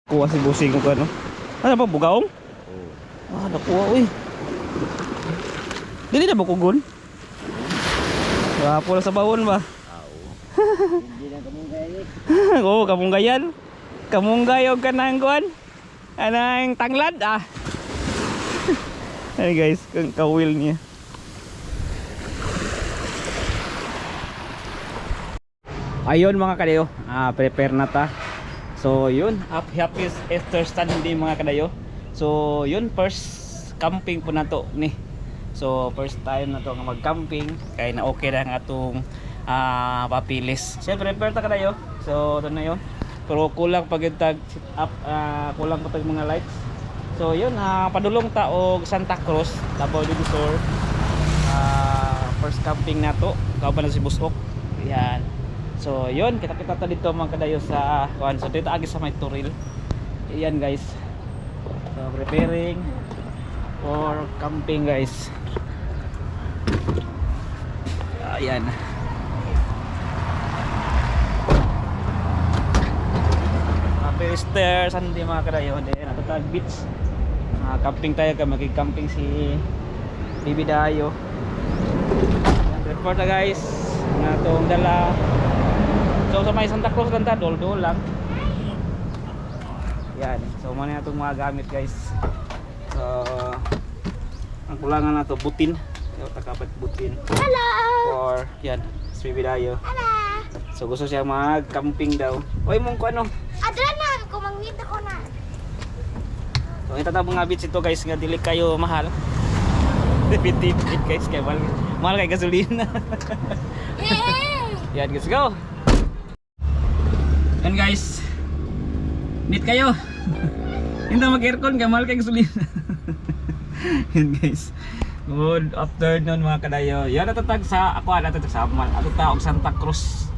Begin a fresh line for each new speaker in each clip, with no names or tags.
Kuha si busing ko ano. Ano ba bugaong?
Oo.
Ah, nakuha uy. Dili na ba kugon? Wapo na sa bawon ba?
Hindi lang kamong gaya.
Oo, kamunggayan. Kamunggay og kanang kuan. Anang tanglad ah. Ay guys, kang kawil niya. Ayun mga kadayo, prepare na ta. So yun, happy Easter Sunday mga kadayo. So yun, first camping po na to ni. So first time na to nga mag-camping. Kaya na okay na ang atong papilis. Siyempre prepare ta kadayo. So ito na yun. Pero kulang pag tag sit up, kulang pa tag mga lights. So yun, padulong ta og Santa Cruz, Davao del Sur. First camping na to. Kauban na si Busok. Yan. So yun, kita-kita ta dito mga kadayo sa kuan. So dito agi sa may Turil. Ayan guys. So preparing for camping guys. Ayan. Happy Easter Sunday mga kadayo. Then natatag beach. Camping tayo ka, magki-camping si Bibi Dayo. Report na guys. Na tong dala. So sa may Santa Cruz kanta, dol-dol lang. Yan. So muna na itong mga gamit guys. So ang kulangan na to butin. So takapat butin.
Hello!
For yan, Bibi Dayo.
Hello!
So gusto siya mag-camping daw. Oy mong ko ano?
Adra na! Kumangit ako na.
So ito ta mga beach ito guys, nga dili kayo mahal. Tipid guys, kay mahal kay gasolina. Yan, let's go. Yan guys. Meet kayo. Hindi mag-aircon, mahal kay gasolina. Yan guys. Good afternoon mga kadayo. Yan natatag sa ako natatag sa Amal. Ato ta og Santa Cruz.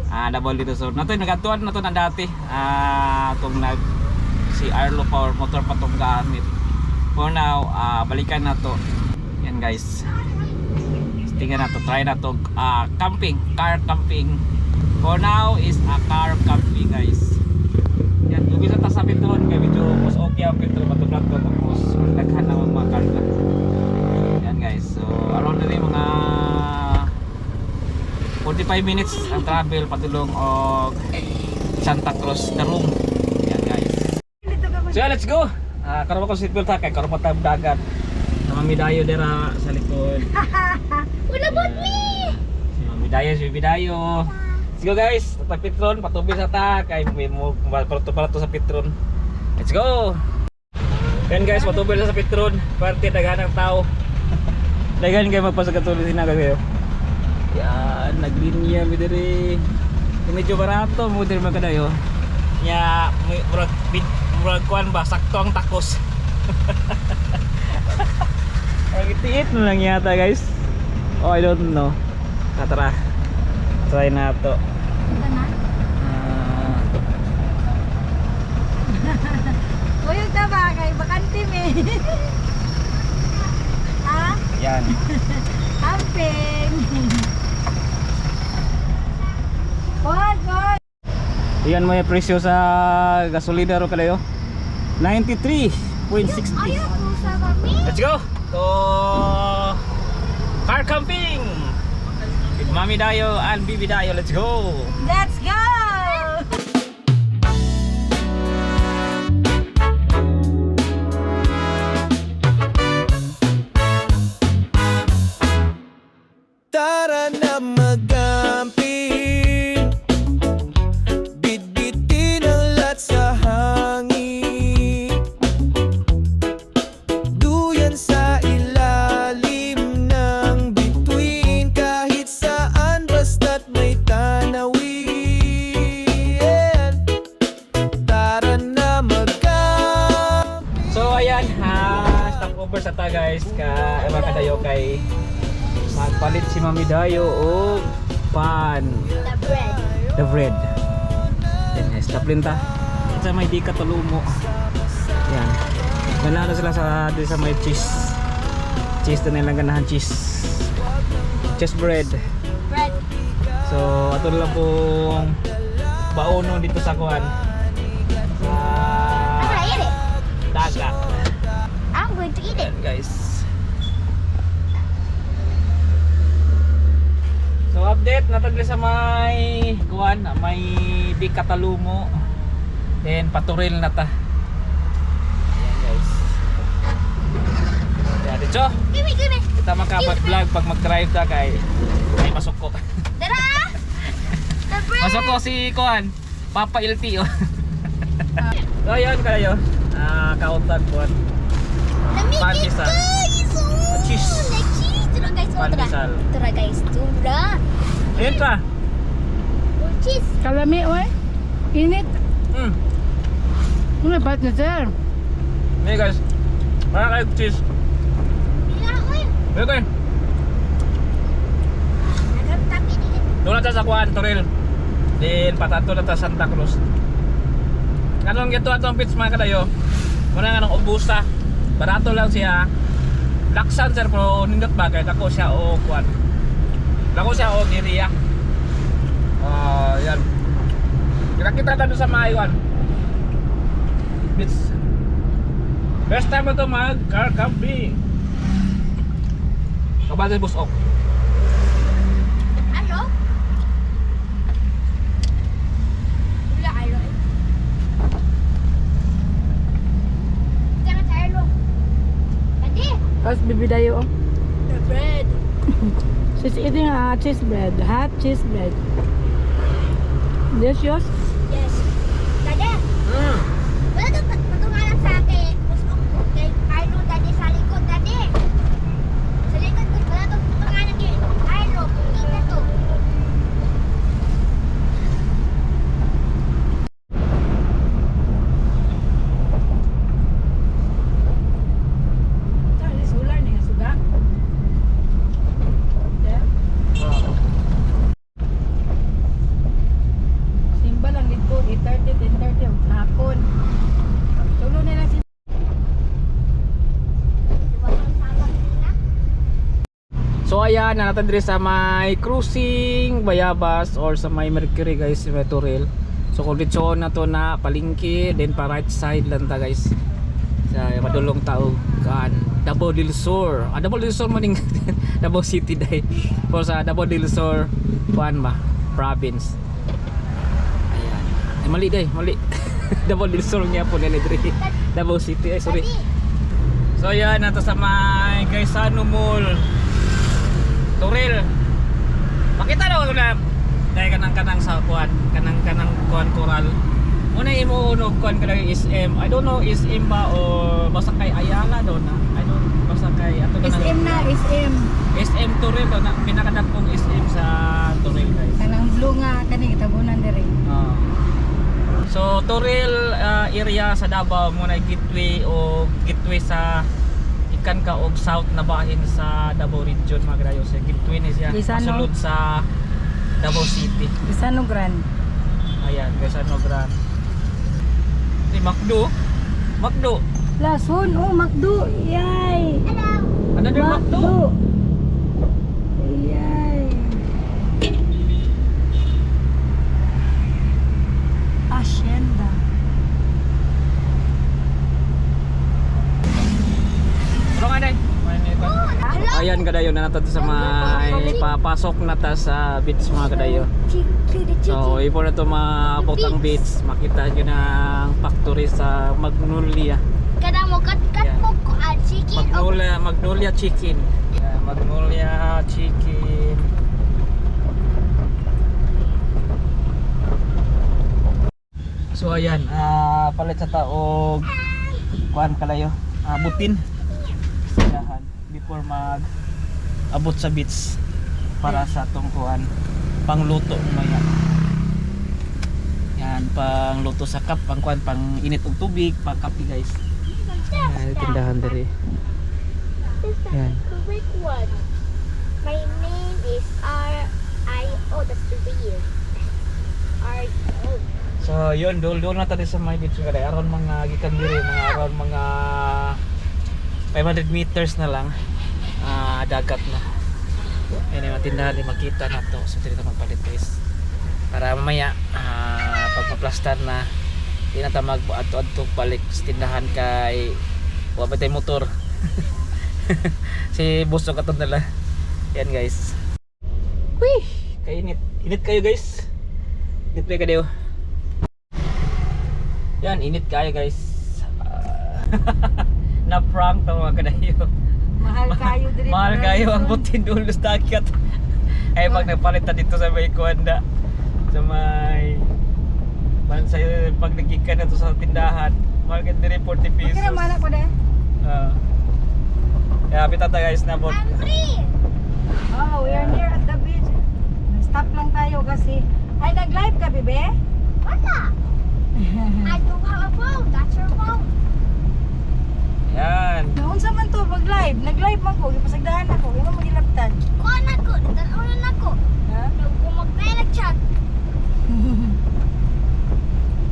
Davao dito so. Nato nagatuan na to na dati. Kung nag si Arlo Power motor pa tong gamit. For now, balikan na to. Yan guys. Tingnan na to, try na to camping, car camping. For now is a car camping guys. Yan, kung isa ta sa Petron kay medyo mas okay ang Petron matulad ko tapos naghan na mga karga. Yan guys, so around na rin mga 45 minutes ang travel patulong og Santa Cruz Tarong. Yan guys. So let's go. Karon ko seatbelt ha kay karon pa tayo dagat. Sa Mami Dayo dera sa likod.
Wala bot me!
Si Mami Dayo, si Bibi Dayo. Let's go guys, sa Petron, patubil sa ta kay may mo para to sa Petron. Let's go. Yan guys, patubil sa Petron, parte daghan ng tao. Daghan kay magpasagatuloy sina kayo. Yan, naglinya mi diri. Medyo barato mo diri magkadayo. Nya murag kuan ba sakto ang takos. Ang itiit na lang yata guys. Oh, I don't know. Tara. Try na to.
Ito na? Uyog na ba? Kay bakante me. Ha?
Yan.
Camping. Good.
Yan mo yung presyo sa gasolina ro kadayo. 93.60.
Ayaw po sa mami.
Let's go to car camping with Mami Dayo and Bibi Dayo. Let's go.
Let's go!
Tara na mag-camping, bitbitin ang lahat sa hangin, duyan sa ilalim ng bituin, kahit saan basta't may tanawin. Tara na mag-camping.
So ayan, stop over sa ta guys ka ewa kadayo kay magpalit si Mami Dayo o pan
The bread.
the bread. Yan guys, stop rin ta sa may di katulumo. Yan, wala na sila sa di sa may cheese na nilang ganahan cheese bread.
Bread.
So ato lang pong baonon dito sa kuan sa may di Catalumo. Then paturil na ta. Ayan guys. Ayan dito.
Give me.
Kita makapag-vlog pag mag-drive ta kay may masuko.
Tara! The bread!
Masuko si Kuan, Papa LTO. So yun kayo. Kauntag Kuan. Pandesal. Cheese.
Tara guys,
Pandesal.
Tara guys, tara.
Ayun pa.
Cheese.
Kalami, oy. Init. Ano ba na sir?
Hey guys. Para kayo cheese.
Bilawin.
Ayun kayo.
Nagagtapi din.
Doon na ta sa Kuan, Toril. Then patato na ta Santa Cruz. Kanong gito atong pits mga kadayo. Muna nga ng ubusa. Barato lang siya. Laksan sir pero nindot ba kaya ako siya o Kuan. Ako siya o Iriya. Yan. Kita doon sa Mayuan. Bits. First time mo ito mag-car camping. Kabasa busok.
Ano? Wala alo eh. Jangan sa alo. Tadi.
Tapos bibidayo, oh.
The bread.
She's eating a cheese bread. Hot cheese bread. This yours?
Yes. Tadi. Wala ka patungalan sa akin. Gusto ko kay Carlo tadi sa likod tadi. Sa likod ko wala ka patungalan kay Carlo. Hindi na to.
This ular niya suga. Simba lang dito, 8:30, 10:30 ang hapon. Tulo nila si
So ayan, natin diri sa may cruising Bayabas or sa may Mercury guys, may Toril. So kung dito na to na palingki, then pa right side lang ta guys. Sa madulong tao kan Davao del Sur. Davao del Sur maning Davao City dai. For sa Davao del Sur kuan ba province. Ayan. Ay, mali dai, mali. Davao del Sur nga po nila diri. Davao City, ay sorry. So ayan, nato sa may Gaisano Mall. Toril. Makita daw ko na dahil kanang sa kuan, kanang kuan coral. Una imo unog kuan kada SM. I don't know SM ba or basta kay Ayala daw na. I don't basta kay ato na.
SM na, SM.
SM Toril daw na pinakadakong SM sa Toril guys.
Kanang blue nga kani tabunan diri.
So Toril area sa Davao mo na gateway o gateway sa ikan ka og south na bahin sa Davao region mga kadayo. Sa gateway ni siya
Isano?
pasulod sa Davao City.
Isano Grand.
Ayan, Gaisano Grand. Ni Macdo. Macdo.
Lason, oh Macdo. Yay.
Ano din Macdo?
Yay. Hacienda.
Pero nga day. Ayan kadayo na nato sa may papasok na ta sa beach mga kadayo. So ipo na to maabot ang beach. Makita nyo na ang factory sa Magnolia.
Kada mo kat
Yan.
mo ko chicken o
Magnolia Chicken. Yan, Magnolia Chicken. So ayan, palit sa taog kuan kalayo, butin. Silahan before mag abot sa beach para sa tong kuan pangluto maya. Yan, pangluto sa cup, pang kuan, pang init og tubig, pang kape guys. Yan, tindahan diri. Yan.
correct one. My name is R-I-O. That's the real. R-O.
So yun, doon na tayo sa may beach kada aron mga gikan diri, mga around mga 500 meters na lang dagat na. Yan yung tindahan di makita na to. So dito magpalit guys. Para mamaya pag maplastar na di na ta mag-adto balik sa tindahan kay wa ba tay motor. Si boss ko katong dala. Yan guys. Wih, kainit. Init kayo guys. Init pa kayo. Yan, init kayo guys. Na-prank to mga kadayo.
Mahal kayo diri.
Mahal kayo ang butin dulos dagat. Ay pag nagpalit ta dito sa may kuanda. Sa may sa pag nagikan na to sa tindahan. Mahal ka diri 40 pesos.
Kaya malak ko de.
Kaya pitata guys na bot.
I'm free!
Oh, we are near at the beach. Stop lang tayo kasi. Ay, nag-live ka, bebe?
Wala! I don't have a phone. That's your phone.
Yan.
Noon sa man to, mag-live. Nag-live man ko. Ipasagdahan ako. Yung mo magilaptan.
Kuhaan ako. Nagtanaw ako.
Ha?
Kung mag-play nag-chat.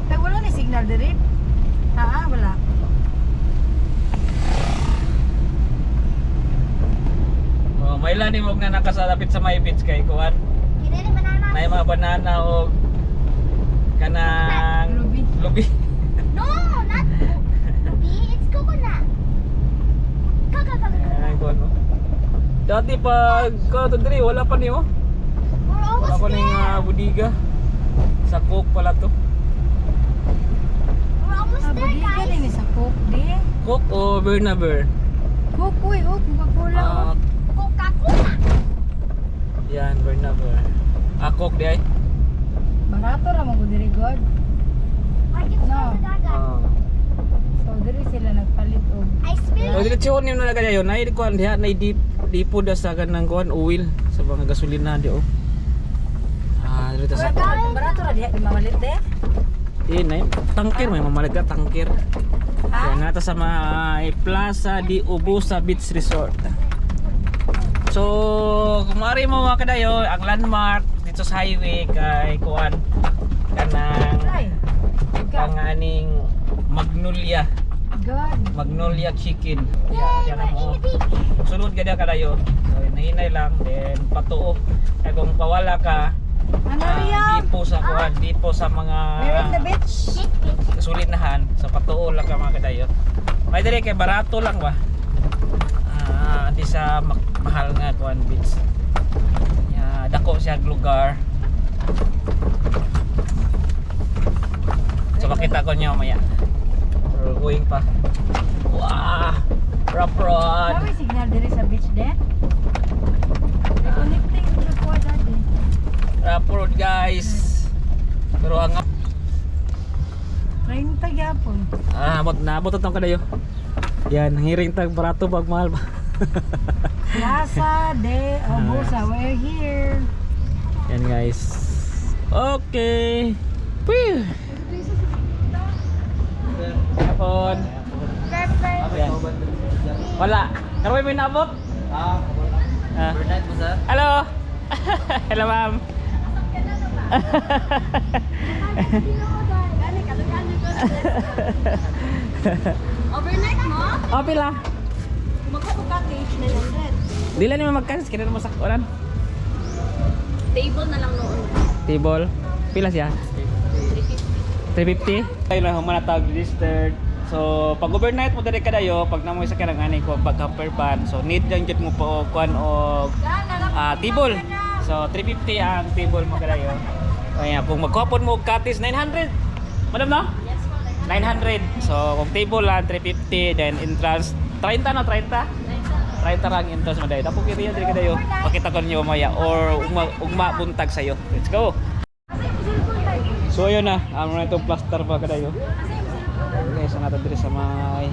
Kaya wala ni signal diri. Ha, wala.
Oh, may ilan mo na nakasalapit sa may beach kay kuan.
Kaya ni banana.
Na yung mga banana o kanang
Lubi.
lubi.
No, not Ruby. It's coconut.
Ay, kuan mo. Dati pag ko to diri wala pa niyo.
We're
Wala
almost
pa ning
there.
budiga. Sa cook pala to.
We're almost
Ah,
there,
budi ka
guys.
din sa cook, di.
Cook o Bernaber?
Cook, uy, oh, kung pagkulang.
Ah,
Coca-Cola.
yan Bernaber. Cook di ay.
Barato ra mo ko diri, God.
I can smell the dagat.
So, diri sila nagpalit og.
I smell
O dili chiwon nimo na kaya yon. Nay kuan diha nay dipo da sa kanang kuan oil sa mga gasolina di o. Dito sa
Barato ra diha di mamalit de.
nay tangkir may mamalit ka tangkir.
Ha?
Yan nata sa may Plaza di Ubusa Beach Resort. So, kung maaari mo mga kadayo, ang landmark dito sa highway kay kuan kanang
Ay. God.
panganing
God.
Magnolia Chicken.
Yay,
Yan
we're
mo.
in the beach.
Sunod ka kadayo. So, nahinay lang then patuo. Kaya kung pawala ka,
Ano riyan?
dipo sa mga
We're in the beach.
kasulinahan sa patuo lang ka mga kadayo. May dali kay barato lang ba? Di sa mahal nga kuan beach. Ya, dako siya lugar. So makita ko niyo maya. We're going pa. Wow! Rough road.
May signal diri sa beach de. Connecting to the quad dati.
Rough road guys. Pero ang
30 gyapon.
nabot tong kadayo. Yan, hiring tag barato pag mahal pa.
Plaza de Obusa, we're here.
Yan guys. Okay. Whew. Hapon.
Perfect.
Yan. Wala. Karoy mo inabot?
Overnight mo sir?
Hello. Hello ma'am.
Overnight mo?
Oh, pila.
Magkakukake, 900.
Dila ni magkas kina mo sakturan.
Table na lang noon.
Table. Pila siya? 350. Ayun na humana tag registered. So pag overnight mo diri kadayo, pag namoy sa kanang ani ko pag camper van, so need lang jud mo po kuan og table. So 350 ang table mo kadayo. Kaya kung magkuhapon mo og katis 900. Madam no?
Yes po.
900. So kung table lang 350 then entrance 30 na 30. 30 lang entrance mo dayo. Tapos kiriya diri kadayo. Pakita ko niyo mamaya or ugma buntag sayo. Let's go. So ayun na, amo na itong plaster pa kadayo. Okay, so natin diri sa may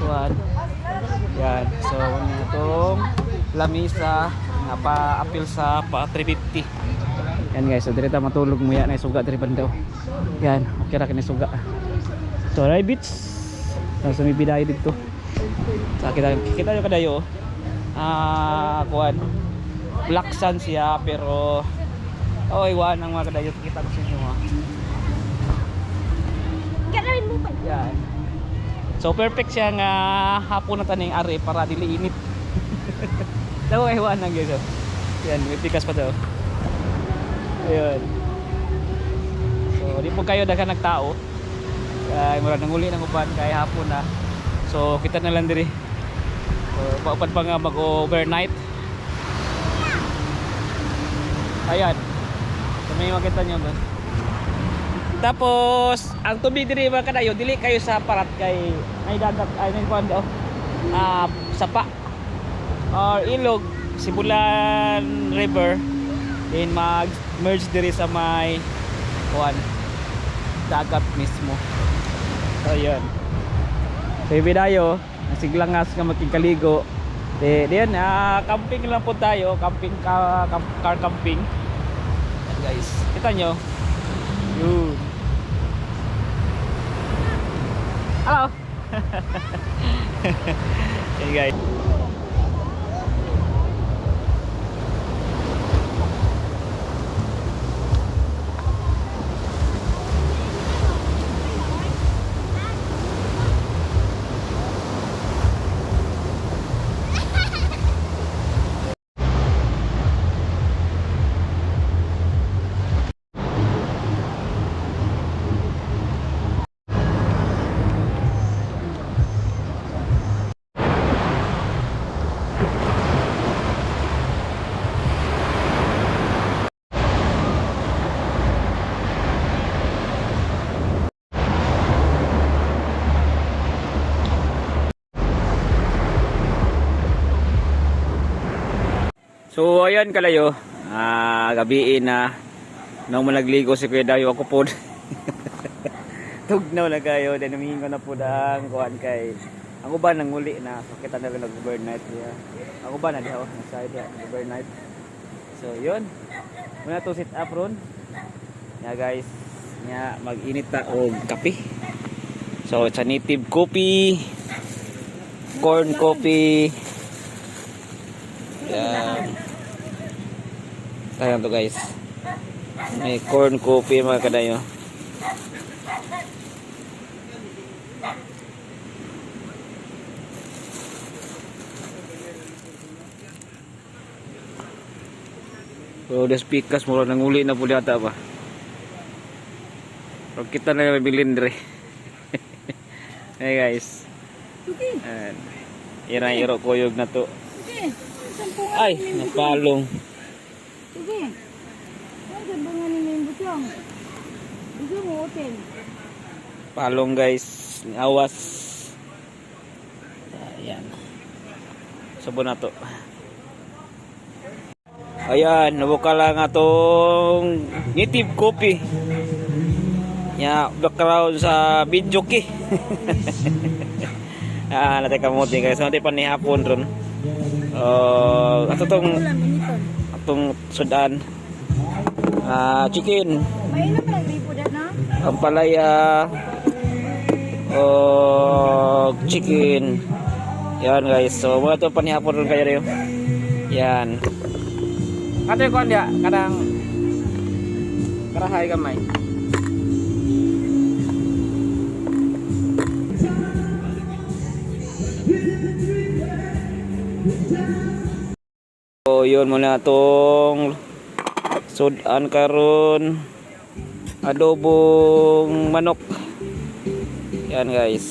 kuwan. Yan, so ano itong lamisa nga pa-appeal sa pa 350. Yan guys, so diri ta matulog mo yan, ay suga diri bandaw. Yan, okay ra kini suga. So right beach. So may bidayo dito. So kita yung kadayo. Kuwan. Black sand siya pero iwan ang mga kadayo kita ko sa inyo ha.
Kailan mo pa?
Yan. So perfect siya nga hapon na taning ari para dili init. Daw iwan nang gyud. Yan, may pikas pa daw. Ayun. So di po kayo daghan nagtao. Kay mura nang uli nang uban kay hapon na. So kita na lang diri. So paupan pa nga mag-overnight. Ayan. So may makita nyo ba? Tapos ang tubig diri mga kadayo dili kayo sa parat kay may dagat ay may kuan daw. Sapa or ilog Sibulan River then mag-merge diri sa may kuan dagat mismo. So yun. So ibidayo siglangas nga makikaligo. Then camping lang po tayo, camping car camping. Yan guys, kita nyo. Yun. Hello. Yan guys. So ayan kalayo, gabiin na nang malagligo si Kuya Dayo ako po. Tugnaw na kayo, then humingo na po ang kuhan kay ang uban nang uli na so kita na lang nag-overnight niya. Ang uban na diha nasa ida overnight. So yun. Muna to sit up ron. Ya guys, nya mag-init ta og kape. So it's a native coffee, corn coffee. Yan. Ayan to guys. May corn coffee mga kadayo. So the speakers mura nang uli na po data ba. Pero kita na yung bilindre. Hey guys. Ayan. Irang-iro koyog na to. Ay, napalong.
Sige. Ay, ganda ni may butyong. Sige mo, hotel.
Palong guys, awas. Ayan. Sabon na to. Ayan, nabuka lang atong native coffee. Ya, background sa Bidjoki. Natay kamuti guys. Natay pa ni hapon ron. Ato atong sudan. Chicken.
Mainam lang di po na.
Ampalaya. Chicken. Yan guys. So mga to panihapon ron kayo rin. Yan. Kato yung dia kadang karahay gamay. So yun muna tong sudan karon adobong manok. Yan guys.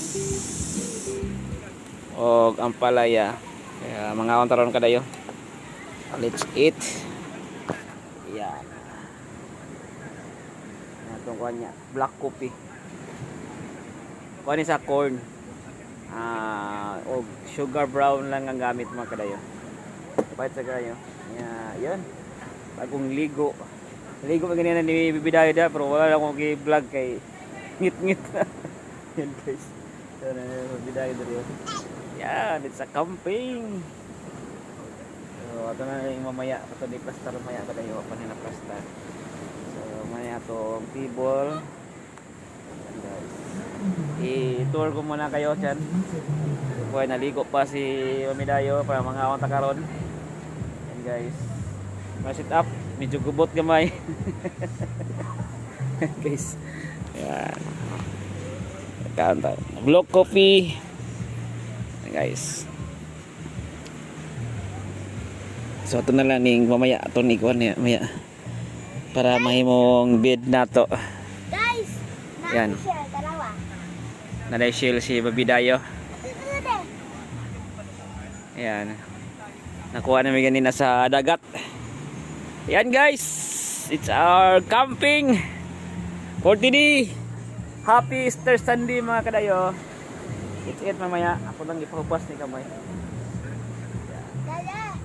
Og ampalaya. Kaya mga ontaron kadayo. Let's eat. Yan. Atong kanya black coffee. Kuha sa corn. Og sugar brown lang ang gamit mga kadayo. Pahit sa kayo. Yan. Bagong ligo. Ligo pa ganyan ni Bibidayo da pero wala lang akong i-vlog kay ngit-ngit. Yan guys. Yan na Bibidayo da rin. Yan. It's a camping. So ato na yung mamaya. Ato ni plastar mamaya ka tayo. Panin na plastar. So mamaya itong table. Yan guys. I-tour ko muna kayo dyan. Buhay naligo pa si Mamidayo para mga awang takaron. Yan guys. Ma-sit up. Medyo gubot gamay. Guys. Yan. Kanta. Black coffee. Yan guys. So ito na lang ning mamaya. Ito ni Kwan niya. Mamaya. Para mahimong bed na to.
Guys,
Yan.
na-share, dalawa.
Nalay-shield si Babidayo. Ayan. Nakuha namin ganina sa dagat. Ayan guys. It's our camping. For today, happy Easter Sunday mga kadayo. It's it mamaya. Ako nang ipahupas ni kamay.
Dada.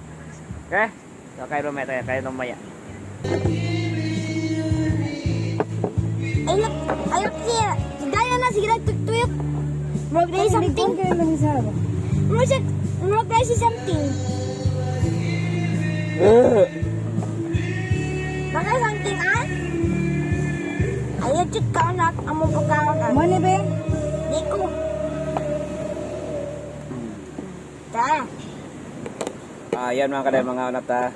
Okay? So kayo mamaya, kayo mamaya.
I look here. Dada na sige nagtutuyok. Murag na something. Murag na something. Baka something ah? Ayaw chut ka anak. Amo pagkakan. Mani ba? Di ko. Ta.
Ayan mga kadayo mga unata.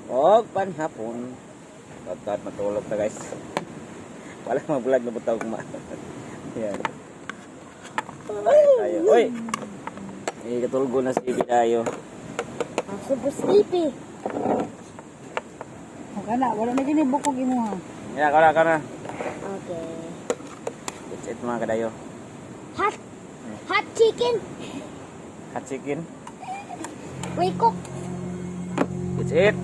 Og panhapon. Pagkat matulog na guys. Wala mga vlog na butaw kuma. Ayan. Tayo. Uy! Katulgo na si Ibi tayo.
Super sleepy.
Kana, wala na gini bukog imo ha.
Yeah, kana.
Okay.
It's it mga kadayo.
Hot chicken.
Hot chicken.
We cook.
It's it.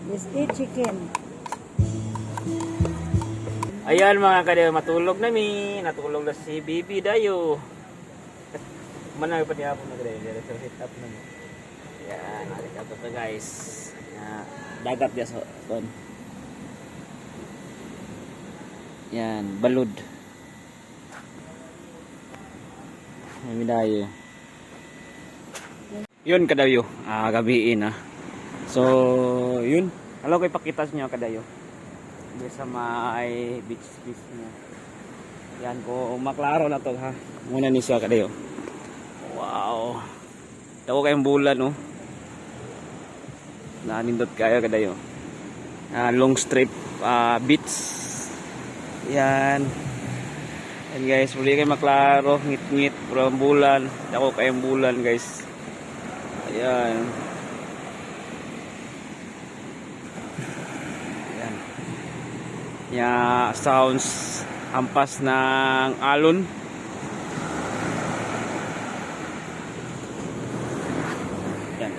Let's eat chicken.
Ayan mga kadayo, matulog na mi. Natulog na si Bibi dayo. Manay pa niya po mga kadayo. Diretso sit up na mo. Ayan, nalikap ito guys. Dagat dia so doon. Yan, balud. May dayo. Yun kadayo, gabiin ah. So, yun. Halo ko ipakita sa inyo kadayo. Sa may beach niya. Yan ko maklaro na to ha. Muna ni siya kadayo. Wow. Dako kayong bulan no. Nanindot kayo kadayo. Long strip beach. Yan. And guys, muli kayo maklaro, ngit-ngit from bulan. Dako kayong bulan guys. Ayan. Ayan. Ya, sounds hampas ng alon. Ayan.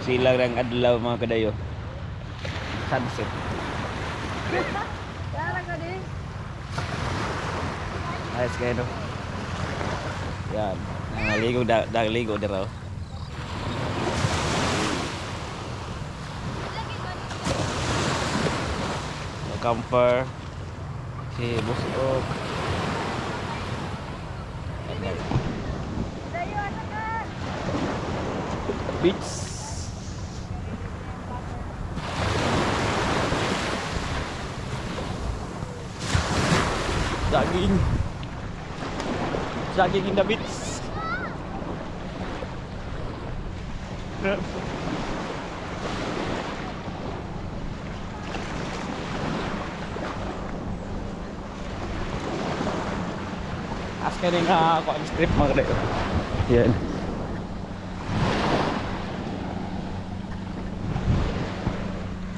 Silang ng adlaw mga kadayo. Sunset. Ayos kayo no. Yan. Naligo ligo dito. Camper si Busok. Beach. Saging in the beach. Ask ka rin ako ang strip mga kadayo. Yan.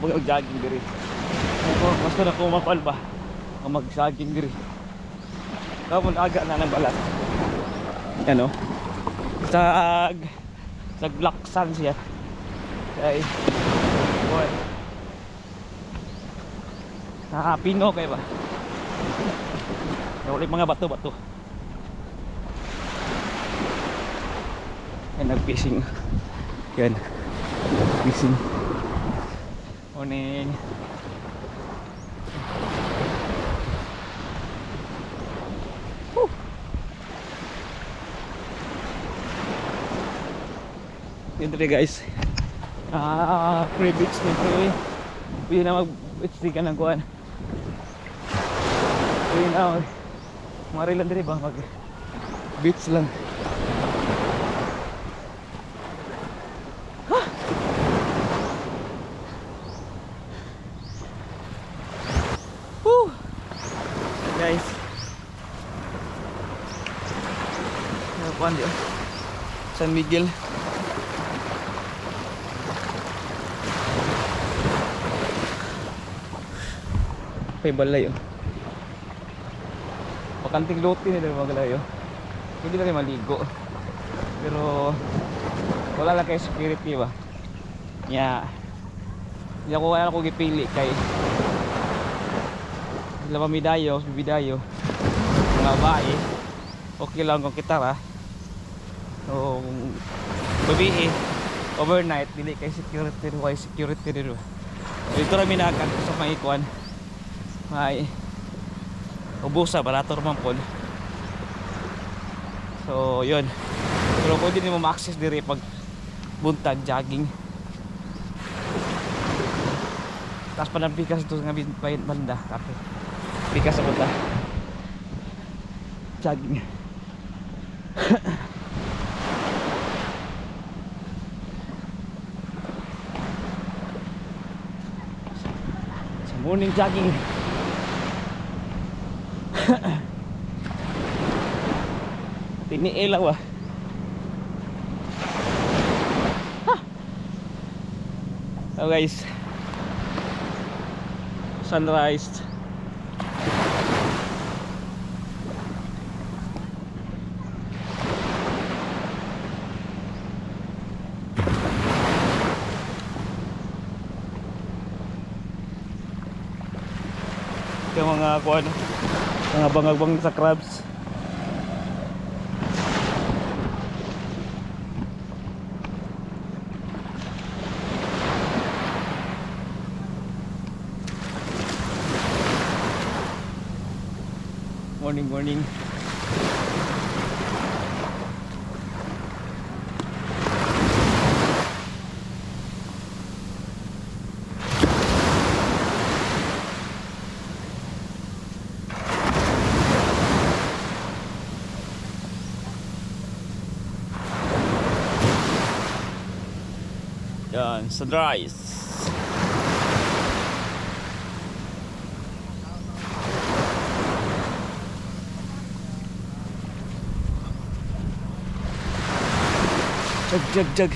Mag-jogging diri. Basta na kumapal ba? Mag-jogging diri. Kapon aga na ng balat. Ano? Sa Black Sun siya. Okay. Boy. Pino kay ba? Ulit mga bato-bato. Yan nag-fishing. Yan. Fishing. Morning. Yun rin guys. Free beach nito eh. Pwede na mag-beach di ka ng kuhan. Pwede na marilan din ba mag-beach lang. Guys, kuan di. San Miguel. Pay balay oh. Pakanting lote nila mga galayo. Hindi lang maligo. Pero wala lang kay security ba. Nya. Hindi ako gipili kay sila pamidayo, bibidayo. Mga bae. Okay lang kung kita ra. So babi overnight dili kay security dito. Dito ra minakan sa maikuan. May ubusa barato naman po. So yun. Pero pwede din mo ma-access diri pag buntag jogging. Tapos panampikas ito nga banda. Tapos pikas sa punta jogging. Sa morning jogging. Tiniilaw ah. So guys, sunrise. Yung mga kuan, mga bangag-bang sa crabs. Morning. Yan, sunrise. Jag.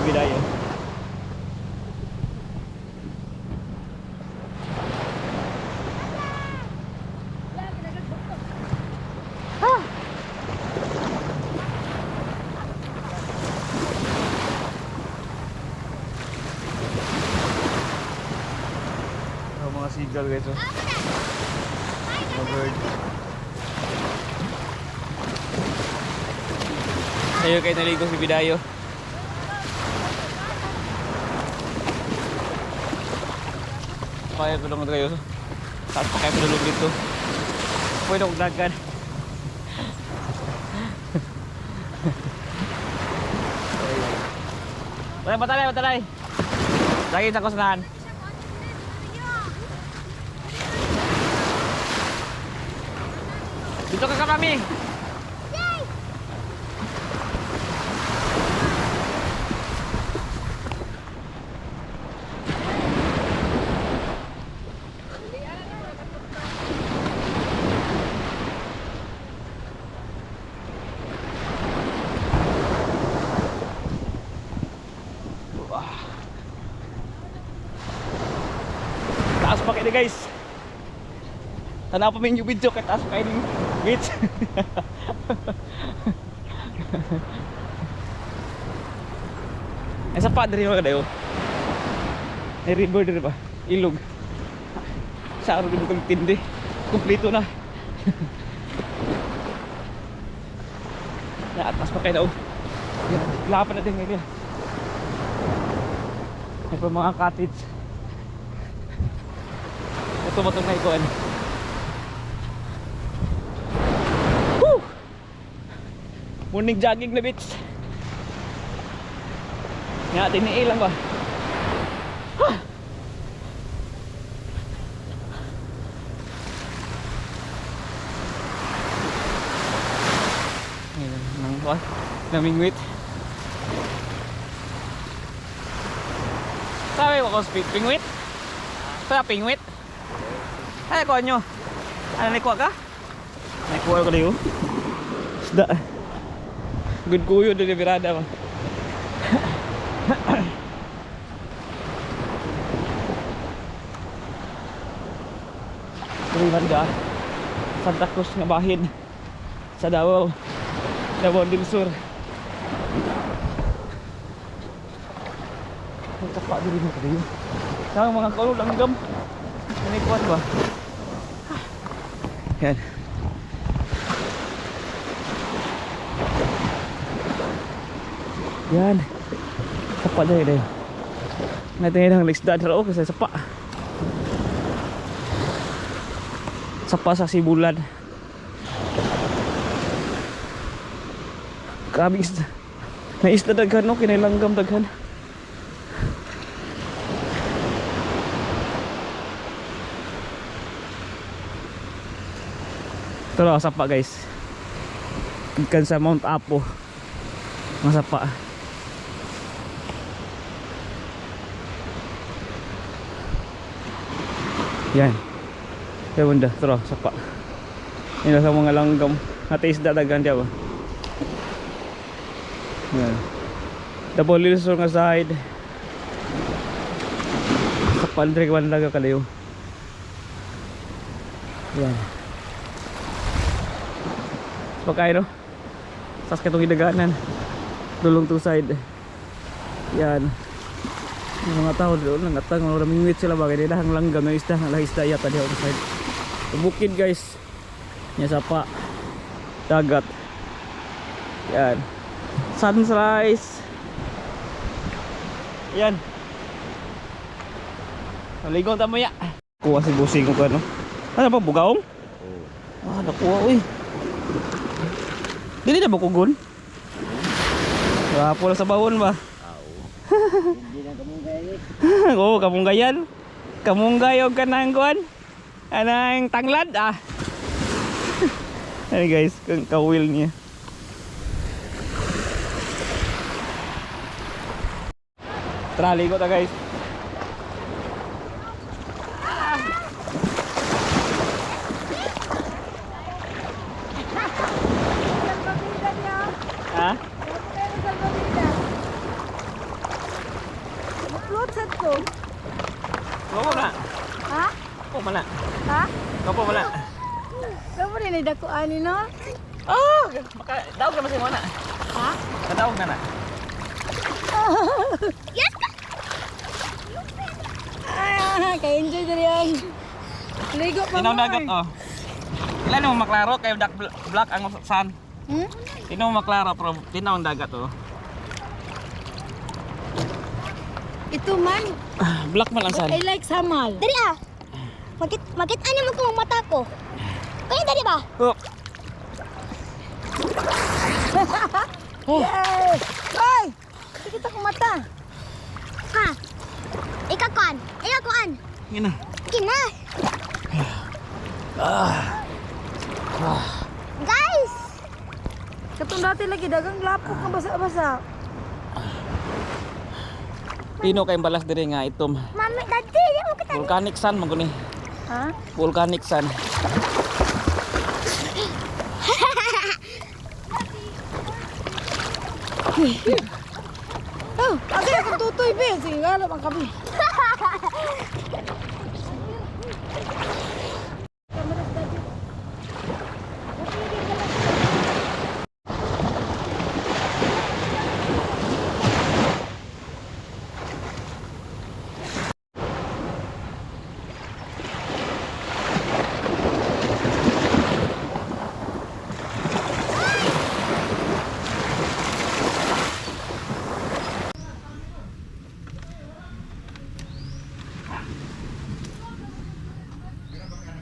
Bidayo. Mga seagull guys oh. Mga bird. Ayun kayo naligo si Bidayo. Kaya tulungan kayo. Tapos pa kayo tulog dito. Pwede akong dagan. Batalay. Lagi sa kusahan. Dito ka kami. Taas pa kayo guys. Tanaw pa yung video kay taas pa kayo beach. Ay sa padre mga kadayo. Ay river dito ba? Ilog. Sa araw dito kong tindi. Kompleto na. Na atas pa kayo daw. Lapan natin ngayon. May pa mga cottage. Ito matong na ikuan. Woo! Morning jogging na bitch. Nga, tiniilang ba? Ha! Namingwit. Sabi ko pingwit. Sa pingwit. Ay ko nyo. Ano naikuha ka? Naikuha ko liyo. Isda. Good kuyo din birada mo. Tuliman ka. Santa Cruz nga bahin. Sa Davao. Davao del Sur. Ang tapa din mo kayo. Sa mga kaulo langgam. Naikuha ba? Yan. Yan. Sapa dahil dahil. Natin ang lisda daro kasi sapa. Sapa sa sibulan. Grabe isda. Na isda daghan no, kinailanggam daghan. Ito lang sapa guys. Ikan sa Mount Apo. Masapa. Yan. Kaya bunda, terus sapa. Ini sa mga langgam. Nati isda daghan diya ba? Yan. Double lilsor nga side. Sapal dire kan laga kalayo. Yan. Pagkain no? Sas katong idaganan. Dulong to side. Yan. Yung mga tao doon nangatang mga mingwit sila bagay nila hang langgam ng isda, ang isda yata diha on side. Bukid guys. Nya sapa. Dagat. Yan. Sunrise. Yan. Naligon ta mo ya. Kuha si busing ko ano. Ano pa bugaong? Ah, nakuha uy. Dili na ba kugon? Wapo sa bawon ba?
Hindi na kamunggay.
Oo, kamunggayan. Kamunggay o kanang kuan. Anang tanglad ah. Ano guys, kang kawil niya. Trali ko ta guys. Ha?
Upload set ko.
Kapo na.
Ha?
Kapo mana?
Ha?
Kapo mana?
Kamu rin ay dakuan ni no?
Oh, maka daog ka masing mana.
Ha?
Kadaog na na.
Yes ka?
Ah, kay enjoy diri ang ligo pa
Tinaw
mo.
dagat oh. Ilan mo maklaro kay black ang sun.
Hmm?
Tinaw maklaro pero tinaw ang dagat oh.
Ito man,
Black man ang sun.
I like samal.
Dari ah. Makit ano mo kung mata ko. Kaya dari ba?
Oh. Oh.
Yay! Hoy! Hindi kita kumata.
Ha? Ikaw kuan. Ikaw kuan.
Ngina.
Kina. Guys!
Katong dati lagi dagang lapok nga basa-basa.
Pino kay balas diri nga itom.
Mami, dati, di mo kita.
Volcanic sun man guni.
Ha?
Volcanic sun.
Oh, ate akong tutoy be. Sige, galap ang kabi.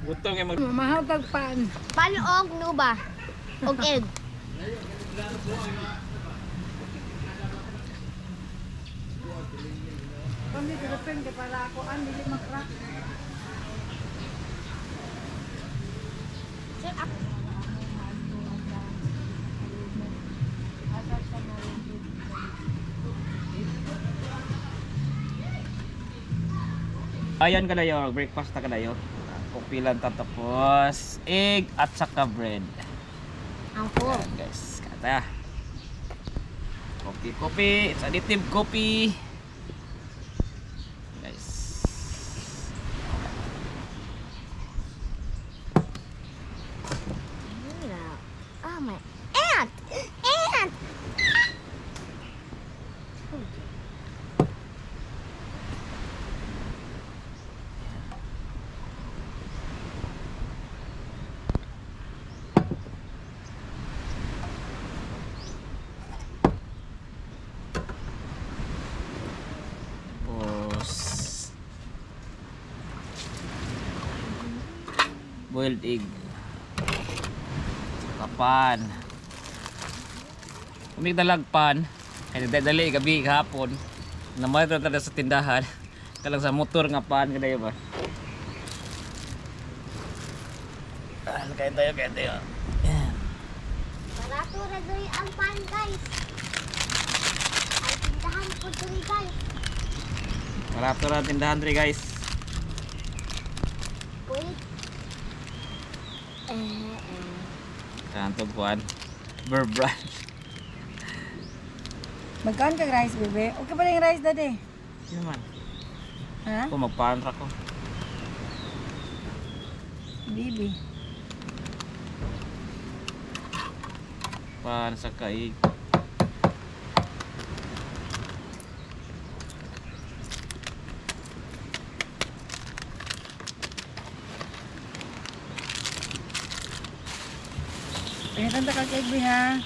Butong kay mag
Mahal tagpan.
Paano og nuba? Og egg.
Kami depende para ako ang dili makrak.
Sir,
Ayan kadayo, breakfast na kadayo. Kopi lang tapos egg at saka bread.
Ang po.
Ayan guys, kata. Kopi, it's additive coffee. Guys.
Oh my aunt! Aunt!
Tapos boiled egg. Kapan. Umig dalagpan. Kaya dali gabi hapon. Namay tada sa tindahan. Kalang sa motor nga pan kadayo ba. Kain tayo. Yan.
Barato na doon ang pan, guys. Ang tindahan po doon, guys.
Barato na tindahan dre guys.
Wait.
Kantog kuan. Burbrand.
Magkaan kang rice, bebe? Okay pa yung rice, dati?
Yun man.
Ha?
Ako magpan ra ko.
Bibi.
Pan sa kaig.
Pinatanda ka kay Bi, ha?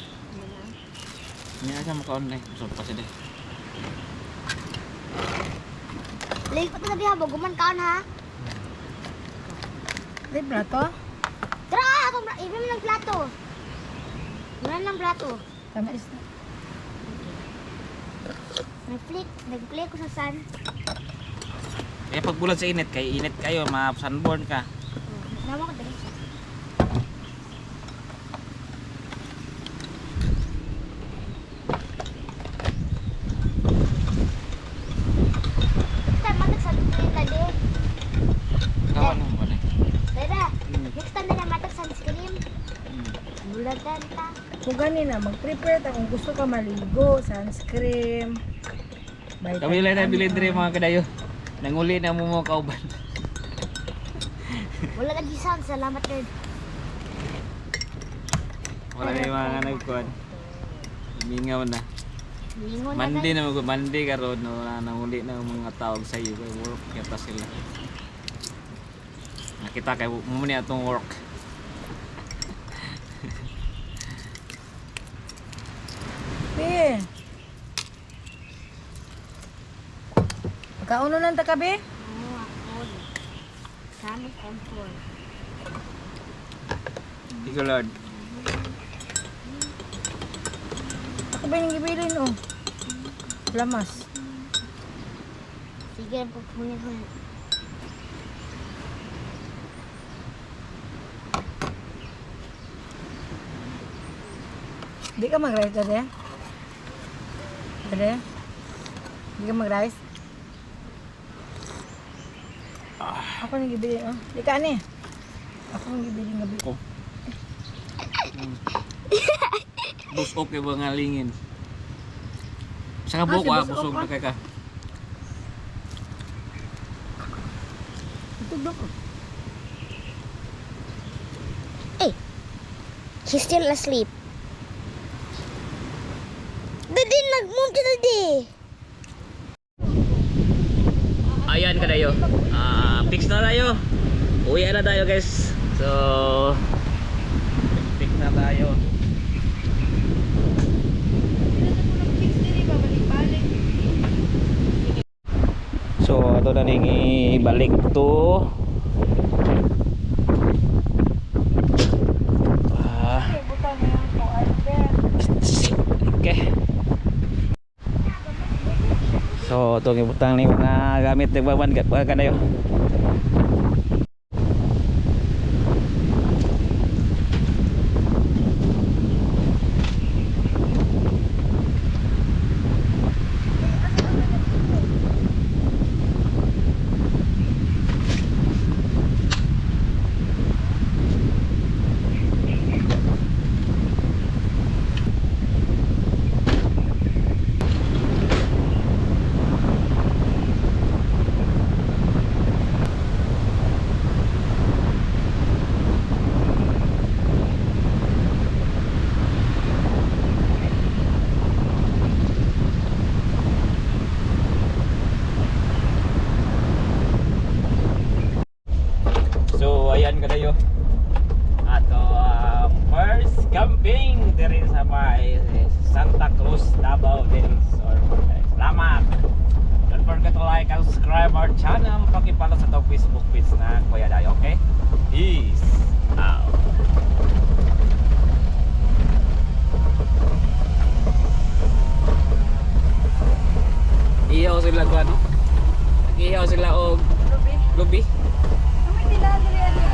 Ini aja maka-online. Busog pa sila.
Lipat na diha, baguman kaon ha.
Di plato?
Tara, akong ibig mo ng plato. Meron ng plato.
Tama is na.
Nag-play ko sa sun.
Kaya pagbulan sa init, kay init kayo, ma-sunburn ka.
Nawa ko dali. Tay, matag sa screen tadi.
Kawan mo ba na?
Dada, next time na matag sunscreen. Bulagan ta.
Kung gani na, mag-prepare ta kung gusto ka maligo, sunscreen.
Kami lang na bilin dre mga kadayo. Nanguli na mo mga kauban.
Wala ka gisan, salamat Lord.
Wala na yung mga nagkuhan. Mingaw na.
Lingon na
Monday
guys.
na mag Monday karon no na nanguli na ang mga tawag sa iyo kay work kita sila. Nakita kay mo ni atong work.
Bi. Magkauno ng takabi?
Oo, ako. Sana control.
Thank you Lord.
Ako ba yung gibilin, oh? Lamas.
Sige, pagpunin.
Di ka mag-rice, dade? Dade? Di ka mag-rice? Ako nang gibilin, oh. Di ka, ani? Ako nang gibilin gabi.
Oh. Busok kay mga lingin. Sa
Ah, si
buko
busok
busog
ka?
na kay ka.
Tugdok ko.
He's still asleep. Dadi, nag-move ka dadi.
Ayan kadayo. Fix na tayo. Uwi na tayo guys. So fix na tayo. So ato na ning ibalik to. Okay. So itong ibutang ni mga gamit ng baban kadayo. our channel, pakipalo sa tawag Facebook page na Kuya Dayo, okay? Peace out. Ihaw sila ko ano? Ihaw sila og
Ruby.
lubi.
Kami nila,